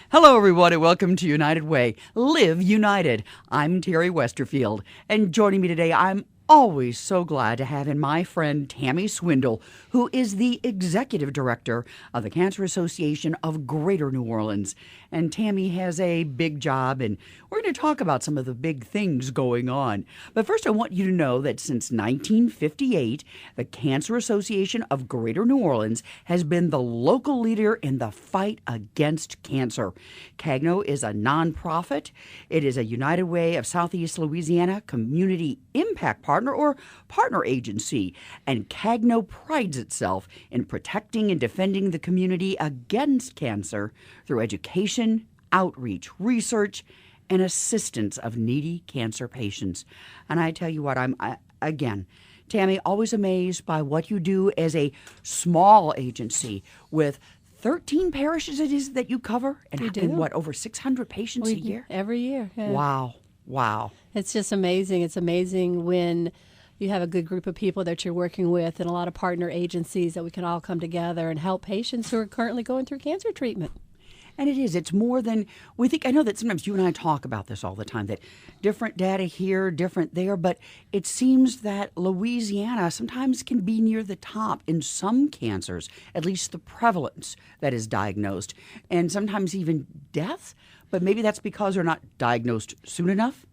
Hello, everyone, and welcome to United Way. Live United. I'm Terry Westerfield, and joining me today, I'm always so glad to have in my friend Tammy Swindle, who is the executive director of the Cancer Association of Greater New Orleans. And Tammy has a big job, and we're going to talk about some of the big things going on. But first, I want you to know that since 1958, the Cancer Association of Greater New Orleans has been the local leader in the fight against cancer. CAGNO is a nonprofit. It is a United Way of Southeast Louisiana community impact partner or partner agency, and CAGNO prides itself in protecting and defending the community against cancer through education, outreach, research, and assistance of needy cancer patients. And I tell you what, again, Tammy, always amazed by what you do as a small agency with 13 parishes it is that you cover, and what, over 600 patients a year? Every year. Yeah. Wow. It's just amazing. It's amazing when you have a good group of people that you're working with and a lot of partner agencies that we can all come together and help patients who are currently going through cancer treatment. And it is. It's more than we think. I know that sometimes you and I talk about this all the time, that different data here, different there, but it seems that Louisiana sometimes can be near the top in some cancers, at least the prevalence that is diagnosed, and sometimes even death. But maybe that's because they're not diagnosed soon enough.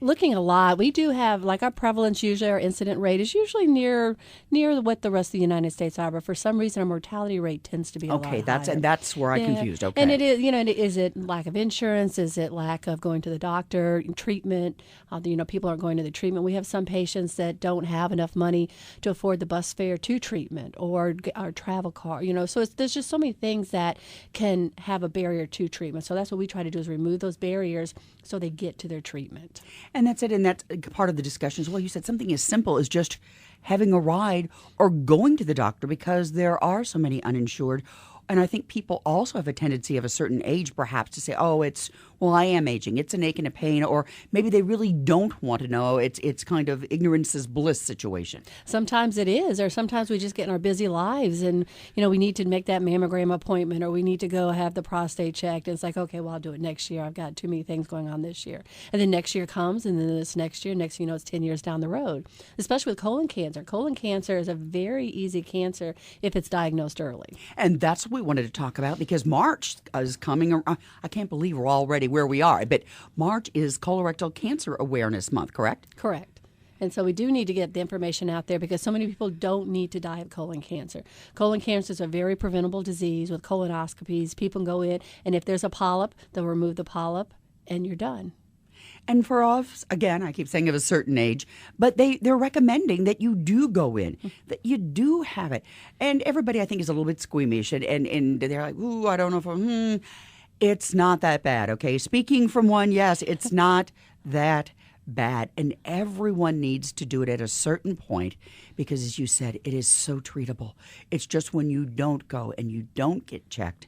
Looking a lot, we do have, like, our prevalence usually, our incident rate is usually near what the rest of the United States are, but for some reason our mortality rate tends to be a lot higher. And that's where I confused. Okay. And it is, is it lack of insurance? Is it lack of going to the doctor, treatment? People aren't going to the treatment. We have some patients that don't have enough money to afford the bus fare to treatment or our travel car, so there's just so many things that can have a barrier to treatment. So that's what we try to do, is remove those barriers so they get to their treatment. And that's it. And that's part of the discussion as well. You said something as simple as just having a ride or going to the doctor, because there are so many uninsured. And I think people also have a tendency of a certain age perhaps to say, I am aging. It's an ache and a pain. Or maybe they really don't want to know. It's kind of ignorance is bliss situation. Sometimes it is. Or sometimes we just get in our busy lives and, we need to make that mammogram appointment, or we need to go have the prostate checked. And it's like, okay, I'll do it next year. I've got too many things going on this year. And then next year comes, and then this next year, next thing you know, it's 10 years down the road, especially with colon cancer. Colon cancer is a very easy cancer if it's diagnosed early. And that's what we wanted to talk about, because March is coming. I can't believe we're already where we are, but March is Colorectal Cancer Awareness Month, correct? Correct. And so we do need to get the information out there, because so many people don't need to die of colon cancer. Colon cancer is a very preventable disease with colonoscopies. People can go in, and if there's a polyp, they'll remove the polyp, and you're done. And for us, again, I keep saying of a certain age, but they're recommending that you do go in, that you do have it. And everybody, I think, is a little bit squeamish, and they're like, ooh, I don't know if It's not that bad, okay? Speaking from one, yes, it's not that bad. And everyone needs to do it at a certain point, because, as you said, it is so treatable. It's just when you don't go and you don't get checked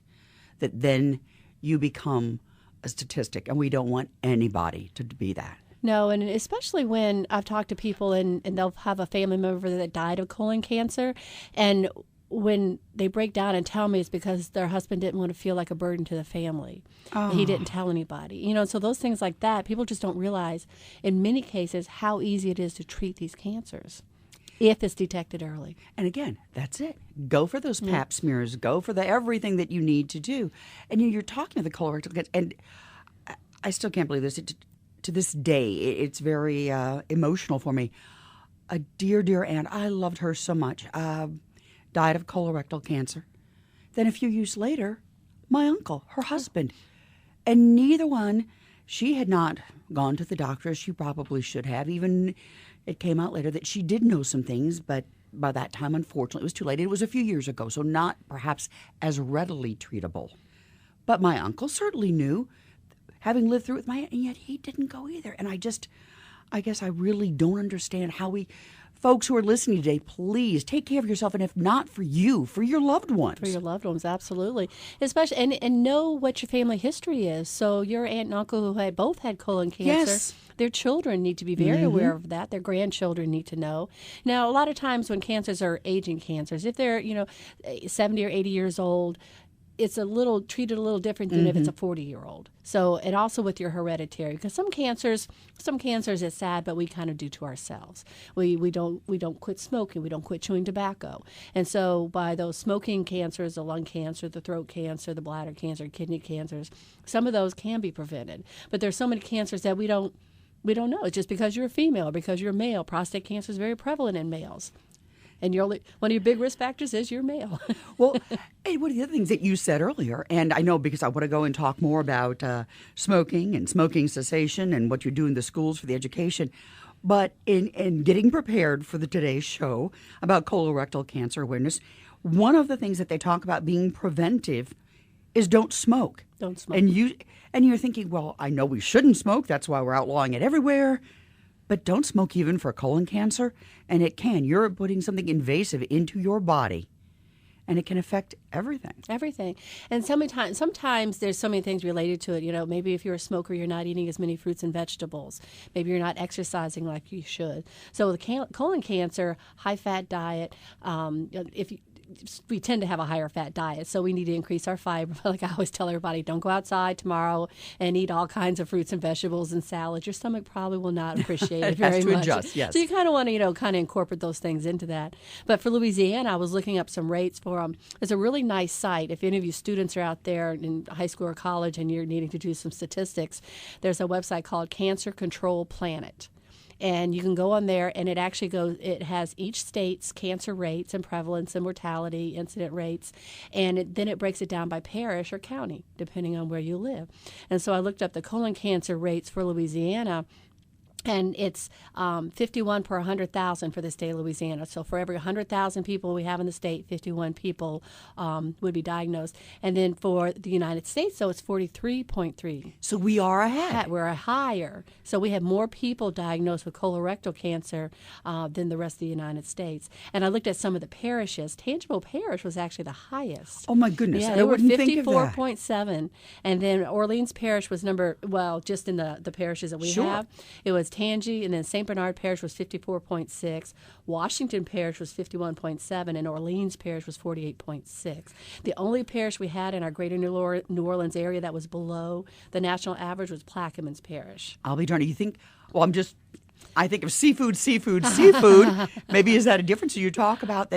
that then you become a statistic, and we don't want anybody to be that. No, and especially when I've talked to people and they'll have a family member that died of colon cancer, and when they break down and tell me, it's because their husband didn't want to feel like a burden to the family. Oh. He didn't tell anybody. So those things like that, people just don't realize in many cases how easy it is to treat these cancers if it's detected early. And again, that's it. Go for those pap smears. Go for everything that you need to do. And you're talking to the colorectal cancer, and I still can't believe this. To this day, it's very emotional for me. A dear aunt, I loved her so much, died of colorectal cancer. Then a few years later, my uncle, her husband, and neither one, she had not gone to the doctor as she probably should have. Even it came out later that she did know some things, but by that time, unfortunately, it was too late. It was a few years ago, so not perhaps as readily treatable. But my uncle certainly knew, having lived through it with my aunt, and yet he didn't go either. And I guess I really don't understand how folks who are listening today, please take care of yourself, and if not for you, for your loved ones. For your loved ones, absolutely. Especially, and know what your family history is. So your aunt and uncle who had both had colon cancer, yes, their children need to be very aware of that. Their grandchildren need to know. Now, a lot of times when cancers are aging cancers, if they're 70 or 80 years old, it's a little treated a little different than if it's a 40-year-old. So, and also with your hereditary, because some cancers it's sad, but we kind of do to ourselves. We don't quit smoking, we don't quit chewing tobacco, and so by those smoking cancers, the lung cancer, the throat cancer, the bladder cancer, kidney cancers, some of those can be prevented. But there's so many cancers that we don't know. It's just because you're a female or because you're a male. Prostate cancer is very prevalent in males. And one of your big risk factors is you're male. Well, hey, one of the other things that you said earlier, and I know because I want to go and talk more about smoking and smoking cessation and what you do in the schools for the education, but in getting prepared for today's show about colorectal cancer awareness, one of the things that they talk about being preventive is don't smoke. Don't smoke. And you're thinking, well, I know we shouldn't smoke. That's why we're outlawing it everywhere. But don't smoke even for colon cancer, and it can. You're putting something invasive into your body, and it can affect everything. Everything. And sometimes there's so many things related to it. You know, maybe if you're a smoker, you're not eating as many fruits and vegetables. Maybe you're not exercising like you should. So with colon cancer, high-fat diet, we tend to have a higher fat diet, so we need to increase our fiber. Like I always tell everybody, don't go outside tomorrow and eat all kinds of fruits and vegetables and salads. Your stomach probably will not appreciate it very much. Adjust, yes. So you kind of want to, kind of incorporate those things into that. But for Louisiana, I was looking up some rates for them. It's a really nice site. If any of you students are out there in high school or college and you're needing to do some statistics, there's a website called Cancer Control Planet. And you can go on there, and it has each state's cancer rates and prevalence and mortality, incident rates, and then it breaks it down by parish or county, depending on where you live. And so I looked up the colon cancer rates for Louisiana, and it's 51 per 100,000 for the state of Louisiana. So for every 100,000 people we have in the state, 51 people would be diagnosed. And then for the United States, so it's 43.3. So we are ahead. We're higher. So we have more people diagnosed with colorectal cancer than the rest of the United States. And I looked at some of the parishes. Tangible Parish was actually the highest. Oh, my goodness. Yeah, I they were wouldn't think of that. 54.7. And then Orleans Parish was just in the parishes that we have, it was Tangi, and then St. Bernard Parish was 54.6, Washington Parish was 51.7, and Orleans Parish was 48.6. The only parish we had in our greater New Orleans area that was below the national average was Plaquemines Parish. I'll be darned. You think, well, I think of seafood. Maybe is that a difference? So you talk about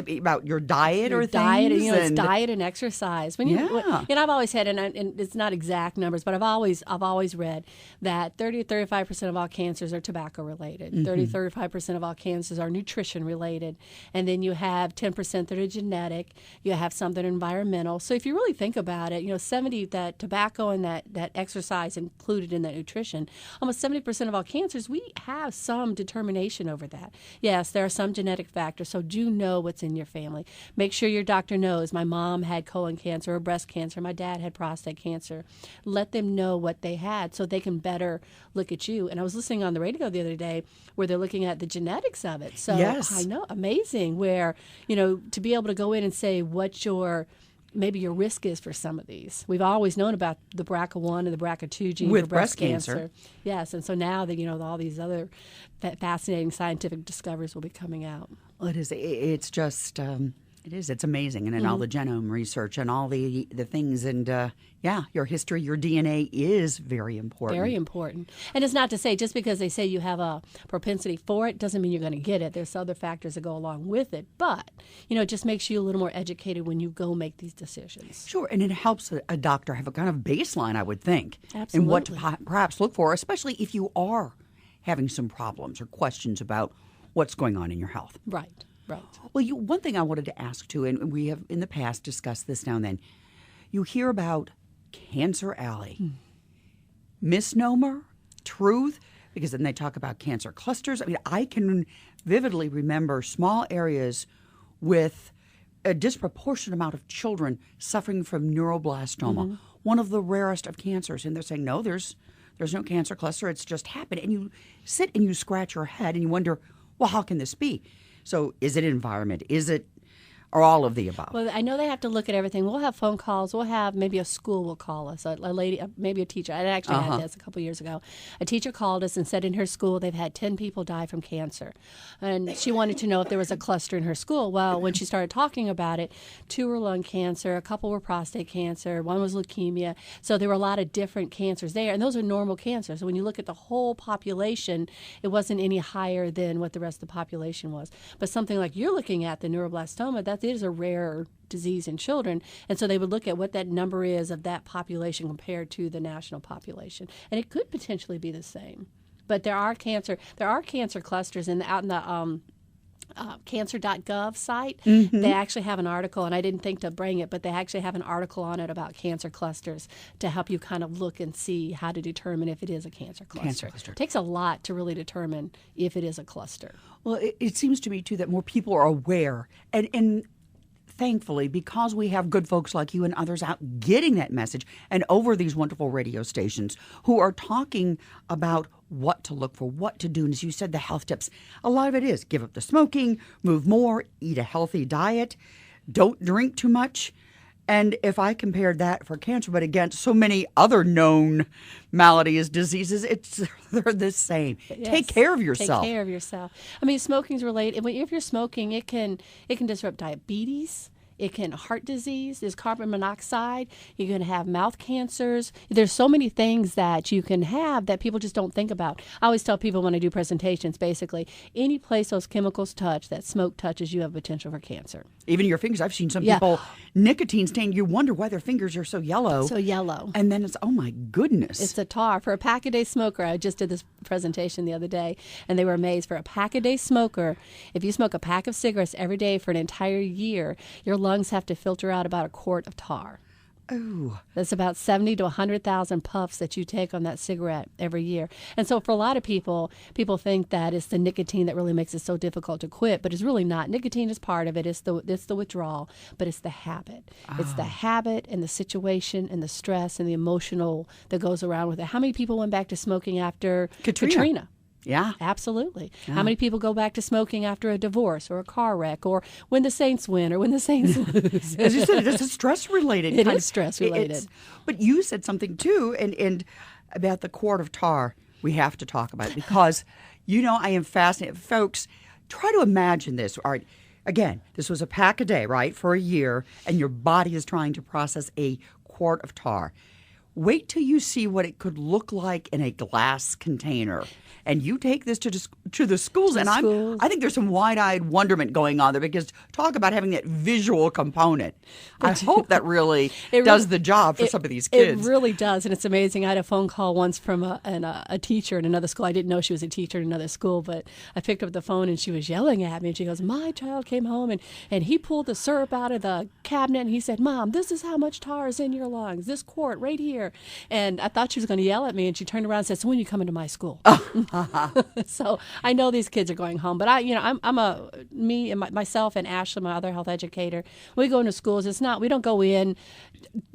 your diet or diet, things? It's diet and exercise. I've always had, and it's not exact numbers, but I've always read that 30 to 35% of all cancers are tobacco related. 30 to 35% of all cancers are nutrition related, and then you have 10% that are genetic. You have some that are environmental. So if you really think about it, 70 that tobacco and that exercise included in that nutrition, almost 70% of all cancers, we have some determination over that. Yes, there are some genetic factors, so do know what's in your family. Make sure your doctor knows. My mom had colon cancer or breast cancer. My dad had prostate cancer. Let them know what they had so they can better look at you. And I was listening on the radio the other day where they're looking at the genetics of it. So yes. I know, amazing, where, to be able to go in and say what maybe your risk is for some of these. We've always known about the BRCA1 and the BRCA2 gene with for breast cancer. Yes, and so now that all these other fascinating scientific discoveries will be coming out. Well, it is. It's just. It's amazing, and all the genome research and all the things, and your history, your DNA is very important. Very important. And it's not to say just because they say you have a propensity for it doesn't mean you're going to get it. There's other factors that go along with it, but it just makes you a little more educated when you go make these decisions. Sure, and it helps a doctor have a kind of baseline, I would think, absolutely, and what to perhaps look for, especially if you are having some problems or questions about what's going on in your health. Right. Right. Well, one thing I wanted to ask too, and we have in the past discussed this now and then, you hear about Cancer Alley. Misnomer, truth, because then they talk about cancer clusters. I mean, I can vividly remember small areas with a disproportionate amount of children suffering from neuroblastoma, one of the rarest of cancers. And they're saying, no, there's no cancer cluster. It's just happened. And you sit and you scratch your head and you wonder, well, how can this be? So is it environment? Is it or all of the above? Well, I know they have to look at everything. We'll have phone calls. We'll have maybe a school will call us, a lady, maybe a teacher. I actually had this a couple years ago. A teacher called us and said in her school they've had 10 people die from cancer. And she wanted to know if there was a cluster in her school. Well, when she started talking about it, 2 were lung cancer, a couple were prostate cancer, 1 was leukemia. So there were a lot of different cancers there. And those are normal cancers. So when you look at the whole population, it wasn't any higher than what the rest of the population was. But something like you're looking at, the neuroblastoma, that is a rare disease in children, and so they would look at what that number is of that population compared to the national population, and it could potentially be the same. But there are cancer clusters out in the cancer.gov site. They actually have an article, and I didn't think to bring it, but they actually have an article on it about cancer clusters to help you kind of look and see how to determine if it is a cancer cluster. It takes a lot to really determine if it is a cluster. Well, it seems to me, too, that more people are aware, and thankfully, because we have good folks like you and others out getting that message and over these wonderful radio stations who are talking about what to look for, what to do. And as you said, the health tips, a lot of it is give up the smoking, move more, eat a healthy diet, don't drink too much. And if I compared that for cancer, but against so many other known maladies, diseases, they're the same. Yes. Take care of yourself. Take care of yourself. I mean, smoking's related. If you're smoking, it can disrupt diabetes. It can heart disease. There's carbon monoxide. You can have mouth cancers. There's so many things that you can have that people just don't think about. I always tell people when I do presentations, basically, any place those chemicals touch, that smoke touches, you have potential for cancer. Even your fingers. I've seen some people, nicotine stain, you wonder why their fingers are so yellow. So yellow. And then it's, oh my goodness. It's a tar. For a pack-a-day smoker, I just did this presentation the other day, and they were amazed. For a pack-a-day smoker, if you smoke a pack of cigarettes every day for an entire year, your lungs have to filter out about a quart of tar. Oh. That's about 70 to 100,000 puffs that you take on that cigarette every year. And so for a lot of people think that it's the nicotine that really makes it so difficult to quit, but it's really not. Nicotine is part of it. It's the withdrawal, but it's the habit. It's the habit and the situation and the stress and the emotional that goes around with it. How many people went back to smoking after Katrina? Yeah. Absolutely. Yeah. How many people go back to smoking after a divorce or a car wreck or when the Saints win or when the Saints lose? As you said, it's stress-related. It is stress-related. But you said something, too, and about the quart of tar. We have to talk about it because, I am fascinated. Folks, try to imagine this. All right. Again, this was a pack a day, right, for a year, and your body is trying to process a quart of tar. Wait till you see what it could look like in a glass container. And you take this to the schools, and I think there's some wide-eyed wonderment going on there because talk about having that visual component. I hope that really does the job for some of these kids. It really does, and it's amazing. I had a phone call once from a teacher in another school. I didn't know she was a teacher in another school, but I picked up the phone, and she was yelling at me, and she goes, my child came home, and he pulled the syrup out of the cabinet, and he said, Mom, this is how much tar is in your lungs, this quart right here. And I thought she was going to yell at me, and she turned around and said, so when are you coming to my school? So I know these kids are going home, but myself and Ashley, my other health educator, we go into schools. We don't go in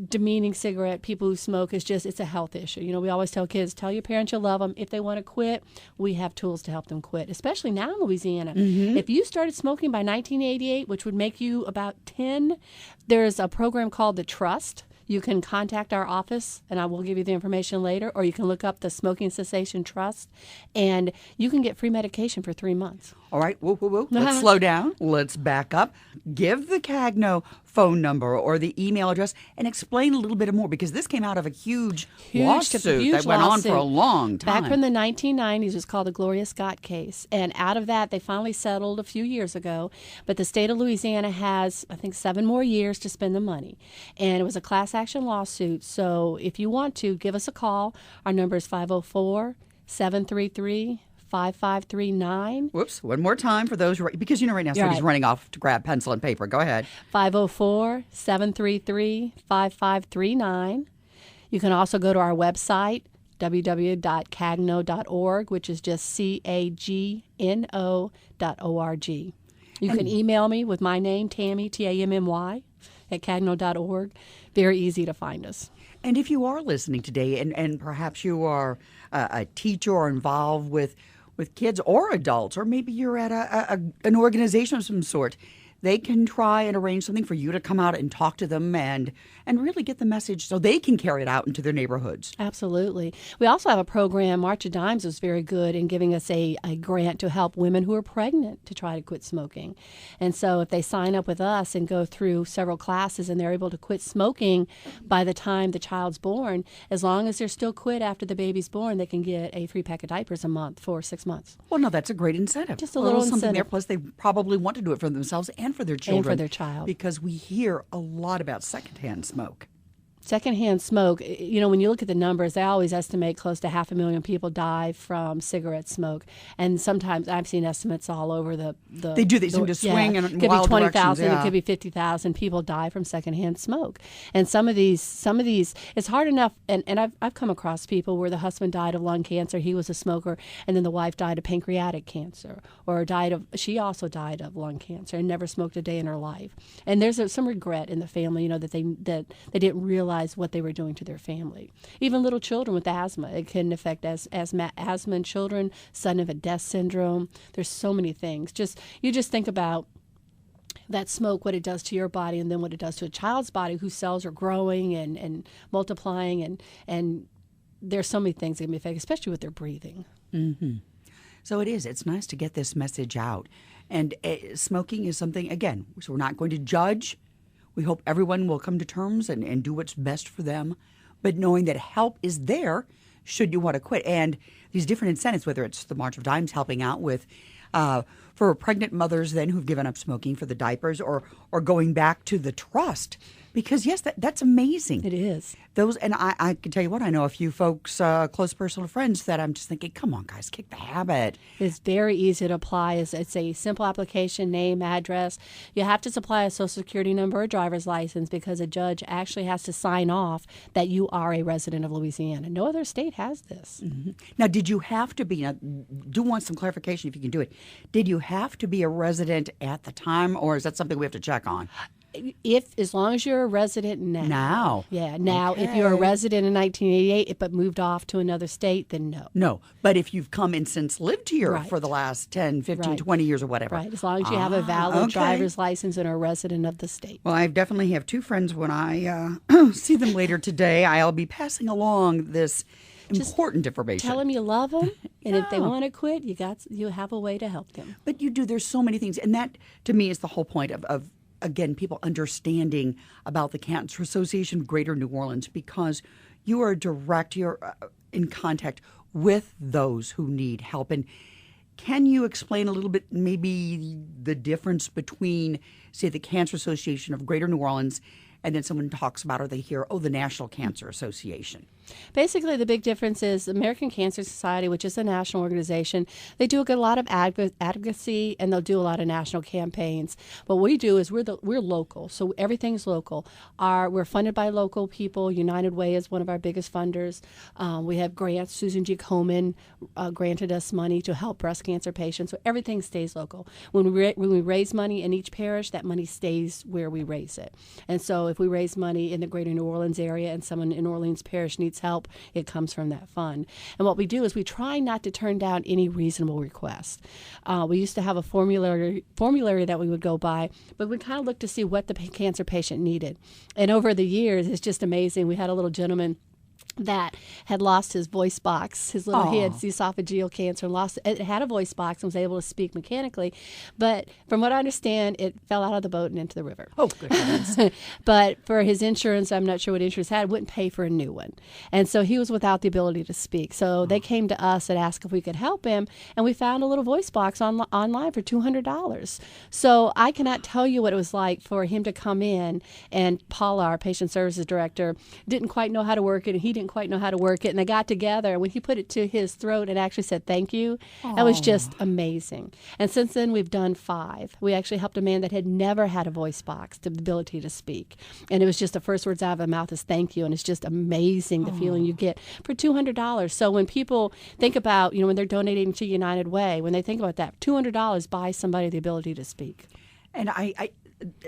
demeaning cigarette people who smoke. It's a health issue. We always tell kids, tell your parents you love them. If they want to quit, we have tools to help them quit, especially now in Louisiana. Mm-hmm. If you started smoking by 1988, which would make you about 10, there's a program called the Trust. You can contact our office, and I will give you the information later, or you can look up the Smoking Cessation Trust, and you can get free medication for 3 months. All right, whoa. Let's slow down. Let's back up. Give the CAGNO phone number or the email address and explain a little bit more, because this came out of a huge lawsuit that went on for a long time. Back from the 1990s, it was called the Gloria Scott case. And out of that, they finally settled a few years ago. But the state of Louisiana has, I think, 7 more years to spend the money. And it was a class action lawsuit. So if you want to, give us a call. Our number is 504-733-5539. Whoops, one more time for those, because right now somebody's running off to grab pencil and paper. Go ahead. 504-733-5539. You can also go to our website, www.cagno.org, which is just CAGNO.org. You can email me with my name, Tammy, Tammy, at cagno.org. Very easy to find us. And if you are listening today and perhaps you are a teacher or involved with kids or adults, or maybe you're at an organization of some sort, they can try and arrange something for you to come out and talk to them and really get the message so they can carry it out into their neighborhoods. Absolutely. We also have a program, March of Dimes was very good in giving us a grant to help women who are pregnant to try to quit smoking. And so if they sign up with us and go through several classes and they're able to quit smoking by the time the child's born, as long as they're still quit after the baby's born, they can get a free pack of diapers a month for 6 months. Well, no, that's a great incentive. Just a little something incentive. there. Plus, they probably want to do it for themselves and for their children. And for their child. Because we hear a lot about secondhand smoke. Secondhand smoke, when you look at the numbers, they always estimate close to 500,000 people die from cigarette smoke. And sometimes I've seen estimates all over the They do. They seem to swing in it could wild be 20,000, directions, yeah. It could be 50,000 people die from secondhand smoke. And some of these, it's hard enough. And I've come across people where the husband died of lung cancer, he was a smoker, and then the wife died of pancreatic cancer, or she also died of lung cancer and never smoked a day in her life. And there's some regret in the family, that they didn't realize what they were doing to their family. Even little children with asthma, it can affect asthma in children, sudden infant death syndrome. There's so many things. You just think about that smoke, what it does to your body, and then what it does to a child's body whose cells are growing and multiplying, and there's so many things that can be affected, especially with their breathing. Mm-hmm. So it's nice to get this message out. And smoking is something, again, so we're not going to judge. We hope everyone will come to terms and do what's best for them, but knowing that help is there should you want to quit. And these different incentives, whether it's the March of Dimes helping out with for pregnant mothers then who've given up smoking for the diapers, or going back to the trust. Because, yes, that's amazing. It is. And I can tell you what, I know a few folks, close personal friends, that I'm just thinking, come on, guys, kick the habit. It's very easy to apply. It's a simple application, name, address. You have to supply a Social Security number or driver's license because a judge actually has to sign off that you are a resident of Louisiana. No other state has this. Mm-hmm. Now, did you have to be, now, do want some clarification if you can do it, did you have to be a resident at the time, or is that something we have to check on? As long as you're a resident now. Yeah, okay. If you're a resident in 1988 but moved off to another state, then no. No, but if you've come and since lived here for the last 10, 15, 20 years or whatever. Right, as long as you have a valid driver's license and are a resident of the state. Well, I definitely have two friends. When I see them later today, I'll be passing along this important information. Tell them you love them, and if they want to quit, you have a way to help them. But you do. There's so many things, and that, to me, is the whole point of again, people understanding about the Cancer Association of Greater New Orleans, because you're in contact with those who need help. And can you explain a little bit maybe the difference between, say, the Cancer Association of Greater New Orleans and then someone talks about, or they hear, the National Cancer Association? Basically, the big difference is the American Cancer Society, which is a national organization, they do a lot of advocacy, and they'll do a lot of national campaigns. What we do is we're local, so everything's local. We're funded by local people. United Way is one of our biggest funders. We have grants. Susan G. Komen granted us money to help breast cancer patients, so everything stays local. When we raise money in each parish, that money stays where we raise it. And so if we raise money in the Greater New Orleans area and someone in Orleans Parish needs help, it comes from that fund. And what we do is we try not to turn down any reasonable request. We used to have a formulary that we would go by, but we kind of looked to see what the cancer patient needed. And over the years, it's just amazing. We had a little gentleman that had lost his voice box. He had esophageal cancer and it had a voice box and was able to speak mechanically. But from what I understand, it fell out of the boat and into the river. Oh, good heavens. But for his insurance, I'm not sure what insurance had, wouldn't pay for a new one. And so he was without the ability to speak. So they came to us and asked if we could help him. And we found a little voice box online for $200. So I cannot tell you what it was like for him to come in, and Paula, our patient services director, didn't quite know how to work it, and he didn't quite know how to work it, and they got together, and when he put it to his throat and actually said thank you, that was just amazing. And since then we've done 5. We actually helped a man that had never had a voice box, the ability to speak, and it was just the first words out of his mouth is thank you, and it's just amazing the feeling you get for $200. So when people think about, when they're donating to United Way, when they think about that, $200 buys somebody the ability to speak. And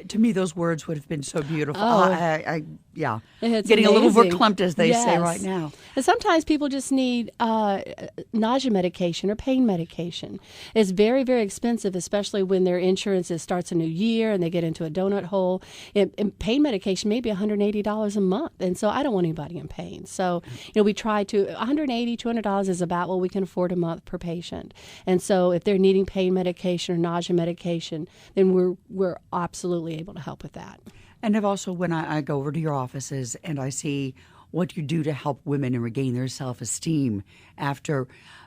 To me, those words would have been so beautiful. Oh. Yeah. It's Getting a little amazing. verklempt, as they say Yes. right now. And sometimes people just need nausea medication or pain medication. It's very, very expensive, especially when their insurance starts a new year and they get into a donut hole. And pain medication may be $180 a month. And so I don't want anybody in pain. So, we try to, $180, $200 is about what we can afford a month per patient. And so if they're needing pain medication or nausea medication, then we're absolutely able to help with that. And I've also, when I go over to your offices and I see what you do to help women regain their self-esteem after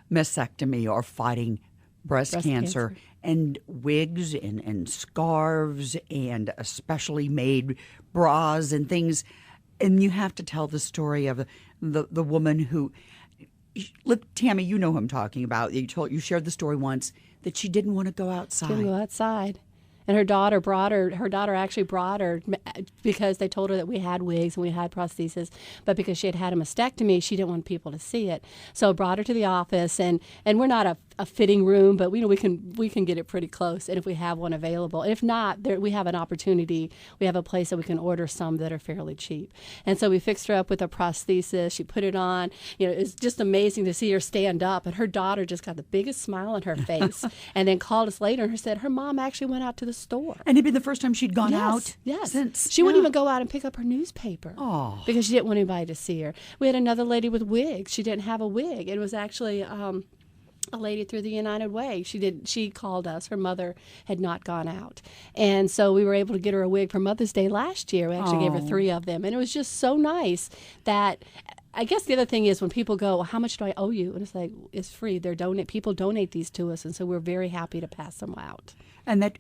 mastectomy or fighting breast cancer, and wigs and scarves and especially made bras and things. And you have to tell the story of the woman who, Tammy, you know who I'm talking about. You shared the story once that she didn't want to go outside. Couldn't go outside. And her daughter actually brought her because they told her that we had wigs and we had prosthesis, but because she had a mastectomy, she didn't want people to see it. So brought her to the office, and we're not a fitting room, but we can get it pretty close, and if we have one available. If not, we have an opportunity. We have a place that we can order some that are fairly cheap. And so we fixed her up with a prosthesis. She put it on. It's just amazing to see her stand up, and her daughter just got the biggest smile on her face, and then called us later and said her mom actually went out to the store. And it'd been the first time she'd gone out since. She wouldn't even go out and pick up her newspaper because she didn't want anybody to see her. We had another lady with wigs. She didn't have a wig. It was actually a lady through the United Way. She called us. Her mother had not gone out. And so we were able to get her a wig for Mother's Day last year. We actually gave her 3 of them. And it was just so nice that I guess the other thing is when people go, well, how much do I owe you? And it's like, it's free. People donate these to us. And so we're very happy to pass them out. And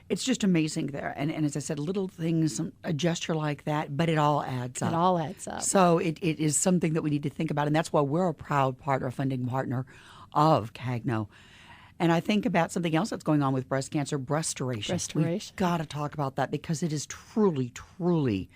it's just amazing there. And as I said, little things, a gesture like that, but it all adds up. It all adds up. So it is something that we need to think about. And that's why we're a proud funding partner of CAGNO. And I think about something else that's going on with breast cancer, restoration. We've got to talk about that because it is truly, truly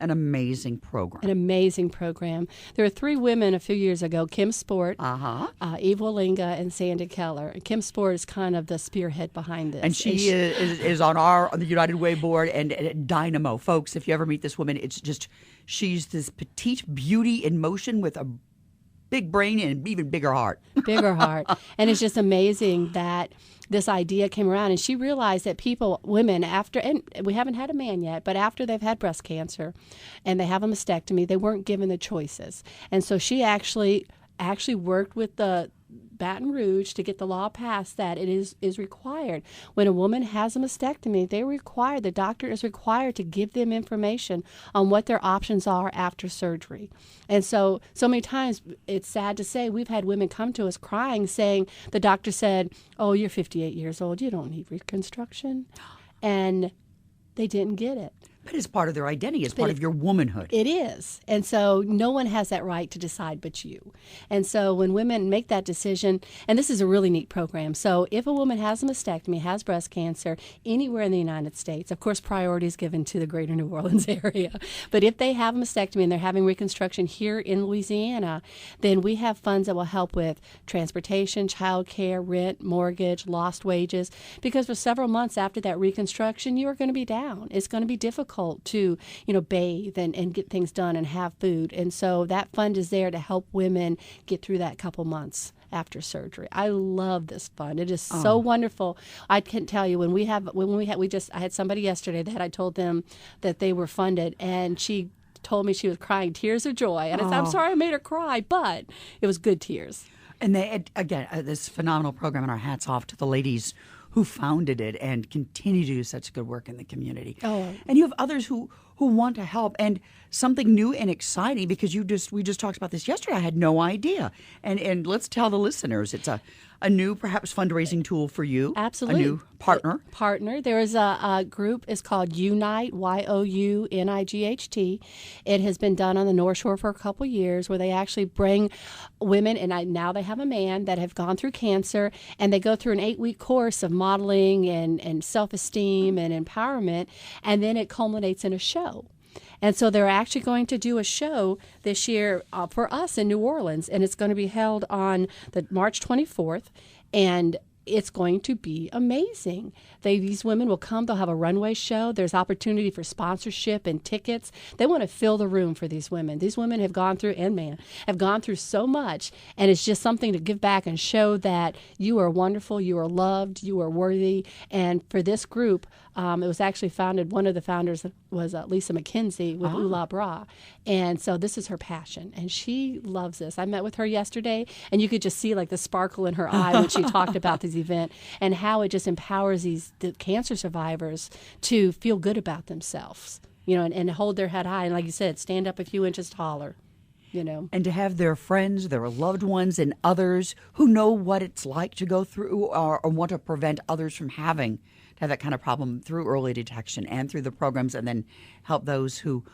an amazing program. An amazing program. There were 3 women a few years ago, Kim Sport, Eve Wallinga, and Sandy Keller. And Kim Sport is kind of the spearhead behind this. And she is on the United Way board and dynamo. Folks, if you ever meet this woman, it's just, she's this petite beauty in motion with a big brain and an even bigger heart. Bigger heart. And it's just amazing that this idea came around, and she realized that women after, and we haven't had a man yet, but after they've had breast cancer and they have a mastectomy, they weren't given the choices. And so she actually worked with the Baton Rouge to get the law passed that it is required. When a woman has a mastectomy, the doctor is required to give them information on what their options are after surgery. And so many times, it's sad to say, we've had women come to us crying saying, the doctor said, oh, you're 58 years old, you don't need reconstruction. And they didn't get it. But it's part of their identity. It's part of your womanhood. It is. And so no one has that right to decide but you. And so when women make that decision, and this is a really neat program. So if a woman has a mastectomy, has breast cancer, anywhere in the United States, of course, priority is given to the greater New Orleans area. But if they have a mastectomy and they're having reconstruction here in Louisiana, then we have funds that will help with transportation, child care, rent, mortgage, lost wages. Because for several months after that reconstruction, you are going to be down. It's going to be difficult to, bathe and get things done and have food. And so that fund is there to help women get through that couple months after surgery. I love this fund. It is so wonderful. I can't tell you I had somebody yesterday that I told them that they were funded, and she told me she was crying tears of joy. And I said, I'm sorry I made her cry, but it was good tears. And this phenomenal program, and our hats off to the ladies who founded it and continue to do such good work in the community. Oh. And you have others who want to help, and something new and exciting, because we just talked about this yesterday. I had no idea. And let's tell the listeners, it's a new perhaps fundraising tool for you. Absolutely. A new partner. There is a group, it's called Unite, YOUNIGHT. It has been done on the North Shore for a couple years, where they actually bring women, and now they have a man, that have gone through cancer, and they go through an 8-week course of modeling and self-esteem and empowerment, and then it culminates in a show. And so they're actually going to do a show this year for us in New Orleans, and it's going to be held on the March 24th. And it's going to be amazing. These women will come. They'll have a runway show. There's opportunity for sponsorship and tickets. They want to fill the room for these women. These women have gone through, have gone through so much, and it's just something to give back and show that you are wonderful, you are loved, you are worthy. And for this group, it was actually founded, one of the founders was Lisa McKenzie with Ula Bra. And so this is her passion, and she loves this. I met with her yesterday, and you could just see like the sparkle in her eye when she talked about this event and how it just empowers the cancer survivors to feel good about themselves, and hold their head high. And like you said, stand up a few inches taller. And to have their friends, their loved ones, and others who know what it's like to go through or want to prevent others from having that kind of problem through early detection and through the programs, and then help those who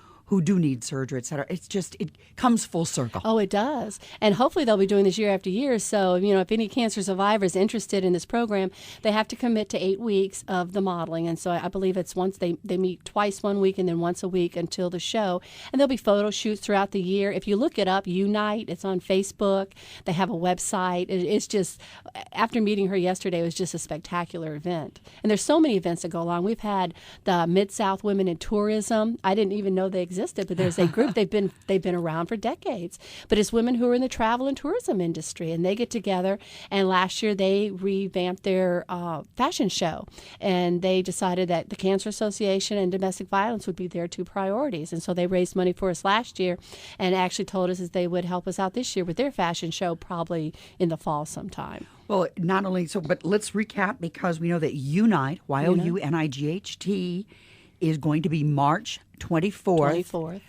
do need surgery, et cetera. It's just, it comes full circle. Oh, it does. And hopefully they'll be doing this year after year. So, if any cancer survivor is interested in this program, they have to commit to 8 weeks of the modeling. And so I believe it's once they meet twice 1 week and then once a week until the show. And there'll be photo shoots throughout the year. If you look it up, Unite, it's on Facebook. They have a website. It's just, after meeting her yesterday, it was just a spectacular event. And there's so many events that go along. We've had the Mid-South Women in Tourism. I didn't even know they existed, but there's a group. They've been around for decades, but it's women who are in the travel and tourism industry, and they get together. And last year they revamped their fashion show, and they decided that the Cancer Association and domestic violence would be their two priorities. And so they raised money for us last year, and actually told us that they would help us out this year with their fashion show, probably in the fall sometime. Well, not only so, but let's recap, because we know that Unite, YOUNIGHT, is going to be March 24th.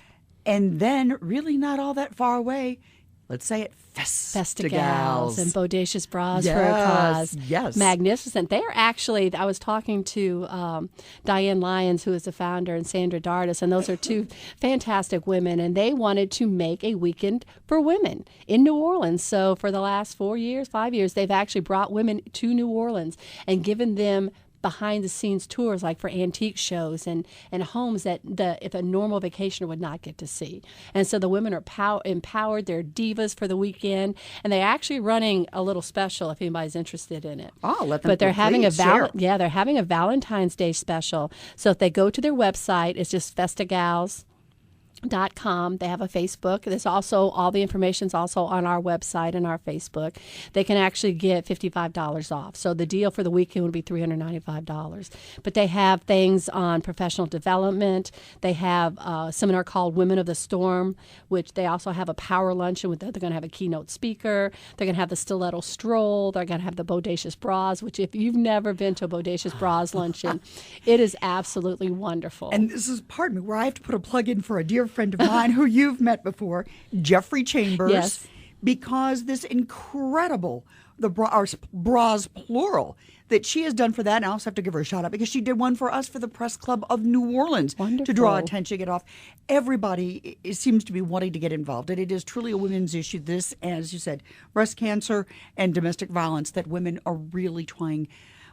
And then, really not all that far away, let's say it, Festigals. And Bodacious Bras for a Cause. Yes. Magnificent. They are actually, I was talking to Diane Lyons, who is the founder, and Sandra Dardis, and those are two fantastic women, and they wanted to make a weekend for women in New Orleans. So for the last 5 years, they've actually brought women to New Orleans and given them behind-the-scenes tours, like for antique shows and homes that if a normal vacationer would not get to see. And so the women are empowered. They're divas for the weekend, and they're actually running a little special if anybody's interested in it. Oh, let them. But they're having they're having a Valentine's Day special. So if they go to their website, it's just Festigals.com. They have a Facebook. There's also, all the information's also on our website and our Facebook. They can actually get $55 off. So the deal for the weekend would be $395. But they have things on professional development. They have a seminar called Women of the Storm, which they also have a power luncheon with. They're going to have a keynote speaker. They're going to have the stiletto stroll. They're going to have the Bodacious Bras, which if you've never been to a Bodacious Bras luncheon, it is absolutely wonderful. And this is, pardon me, where I have to put a plug in for a dear friend of mine who you've met before, Jeffrey Chambers. Yes. Because this incredible, bras plural, that she has done for that, and I also have to give her a shout out because she did one for us for the Press Club of New Orleans. Wonderful. To draw attention, get off. Everybody seems to be wanting to get involved, and it is truly a women's issue. This, as you said, breast cancer and domestic violence that women are really trying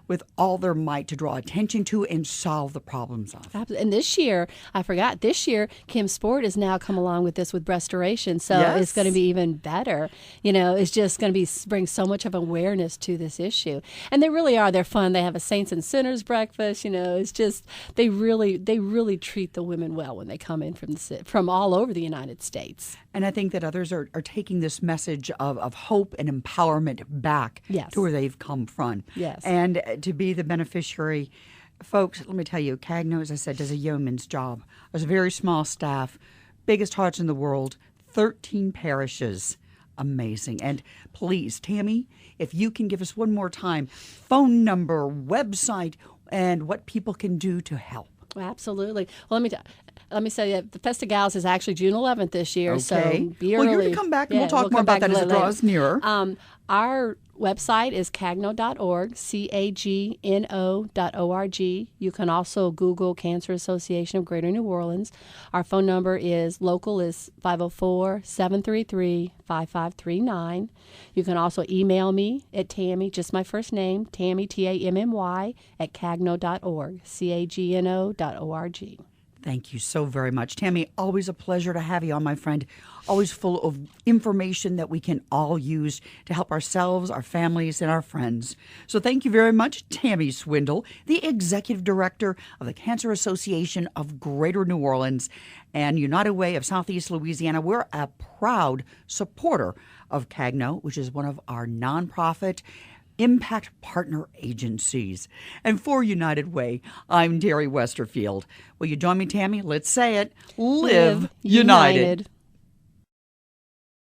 with all their might to draw attention to and solve the problems of. Absolutely. And this year, I forgot, Kim Sport has now come along with this with restoration, so Yes. It's going to be even better. It's just going to bring so much of awareness to this issue. And they really are. They're fun. They have a Saints and Sinners breakfast. It's just, they really treat the women well when they come in from all over the United States. And I think that others are taking this message of hope and empowerment back Yes. to where they've come from. Yes. And to be the beneficiary. Folks, let me tell you, CAGNO, as I said, does a yeoman's job. There's a very small staff, biggest hearts in the world, 13 parishes. Amazing. And please, Tammy, if you can give us one more time, phone number, website, and what people can do to help. Absolutely. Well, let me say that the Festigals is actually June 11th this year, Okay. so be Well, early. you're going to come back, and we'll talk we'll more come about back that as it later. draws nearer. Our website is CAGNO.org, CAGNO.org. You can also Google Cancer Association of Greater New Orleans. Our phone number is 504-733-5539. You can also email me at Tammy, just my first name, Tammy, Tammy, @CAGNO.org, CAGNO.org. Thank you so very much. Tammy, always a pleasure to have you on, my friend. Always full of information that we can all use to help ourselves, our families, and our friends. So thank you very much, Tammy Swindle, the Executive Director of the Cancer Association of Greater New Orleans and United Way of Southeast Louisiana. We're a proud supporter of CAGNO, which is one of our nonprofit impact partner agencies. And for United Way, I'm Terry Westerfield. Will you join me, Tammy? Let's say it. Live United.